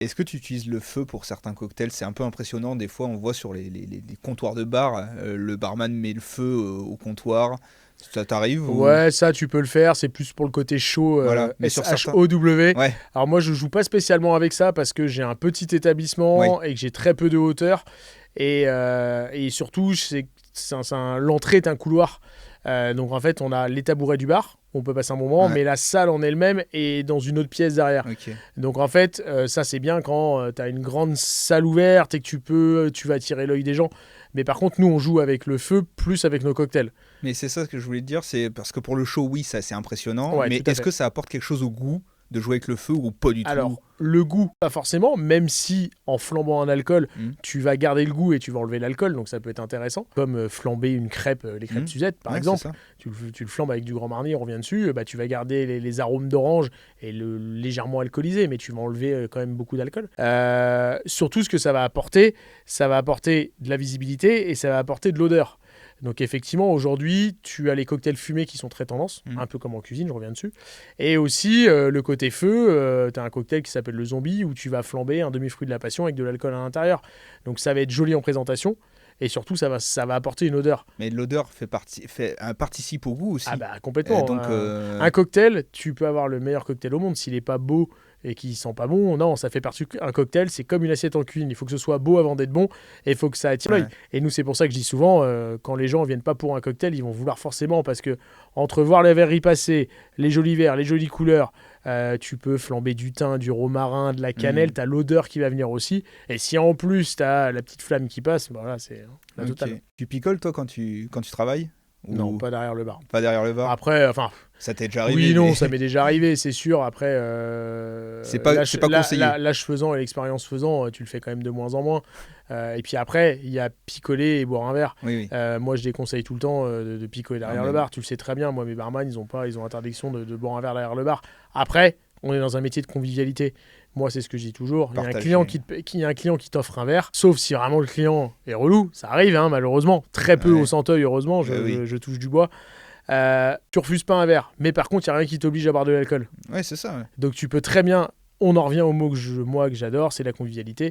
Est-ce que tu utilises le feu pour certains cocktails? C'est un peu impressionnant, des fois on voit sur les comptoirs de bar, le barman met le feu, au comptoir. Ça t'arrive ou Ouais, ça tu peux le faire, c'est plus pour le côté chaud, voilà, mais sur certains SHOW. ouais, Alors moi je joue pas spécialement avec ça parce que j'ai un petit oui, établissement et que j'ai très peu de hauteur. Et surtout, l'entrée est un couloir. Donc en fait, on a les tabourets du bar, on peut passer un moment, ouais, mais la salle en elle-même est dans une autre pièce derrière. OK. Donc en fait, ça c'est bien quand tu as une grande salle ouverte et que tu vas attirer l'œil des gens. Mais par contre, nous on joue avec le feu plus avec nos cocktails. Mais c'est ça ce que je voulais te dire, c'est parce que pour le show, oui, ça c'est impressionnant, Ouais, mais tout à est-ce fait. que ça apporte quelque chose au goût de jouer avec le feu ou pas du tout? Alors, le goût, pas forcément, même si en flambant un alcool, Mmh. tu vas garder le goût et tu vas enlever l'alcool, donc ça peut être intéressant. Comme flamber une crêpe, les crêpes Mmh. Suzette par Ouais, c'est exemple, ça. tu le flambes avec du Grand Marnier, on revient dessus, bah, tu vas garder les arômes d'orange et le légèrement alcoolisé, mais tu vas enlever quand même beaucoup d'alcool. Surtout ce que ça va apporter de la visibilité et ça va apporter de l'odeur. Donc effectivement, aujourd'hui, tu as les cocktails fumés qui sont très tendance, Mmh. un peu comme en cuisine, je reviens dessus. Et aussi, le côté feu, tu as un cocktail qui s'appelle le zombie, où tu vas flamber un demi-fruit de la passion avec de l'alcool à l'intérieur. Donc ça va être joli en présentation, et surtout, ça va apporter une odeur. Mais l'odeur participe au goût Ah aussi. bah complètement. Donc Un cocktail, tu peux avoir le meilleur cocktail au monde, s'il n'est pas beau et qu'il sent pas bon, non, ça fait partie. Un cocktail, c'est comme une assiette en cuisine. Il faut que ce soit beau avant d'être bon et il faut que ça attire l'œil. ouais. Et nous, c'est pour ça que je dis souvent, quand les gens viennent pas pour un cocktail, ils vont vouloir forcément parce que entre voir les verres y passer, les jolis verres, les jolies couleurs, tu peux flamber du thym, du romarin, de la cannelle, Mmh. tu as l'odeur qui va venir aussi. Et si en plus tu as la petite flamme qui passe, bah là, c'est la OK. totale. Tu picoles toi quand tu travailles? Non, Ou pas derrière le bar. pas derrière le bar? Après, enfin, Ça t'est déjà oui, arrivé, non, mais ça m'est déjà arrivé, c'est sûr. Après, c'est pas conseillé. l'âge faisant et l'expérience faisant, tu le fais quand même de moins en moins. Et puis après, il y a picoler et boire un verre. Oui, oui. Moi, je déconseille tout le temps de picoler Ah derrière le mais bar. Tu le sais très bien. Moi, mes barman, ils ont interdiction de boire un verre derrière le bar. Après, on est dans un métier de convivialité. Moi, c'est ce que je dis toujours. partager. Il y a un client qui t'offre un verre, sauf si vraiment le client est relou. Ça arrive, hein, malheureusement. Très peu au Ouais. centeuil, heureusement. Oui. Je touche du bois. Tu refuses pas un verre. Mais par contre, il n'y a rien qui t'oblige à boire de l'alcool. Ouais, c'est ça, ouais. Donc tu peux très bien, on en revient au mot que j'adore, c'est la convivialité.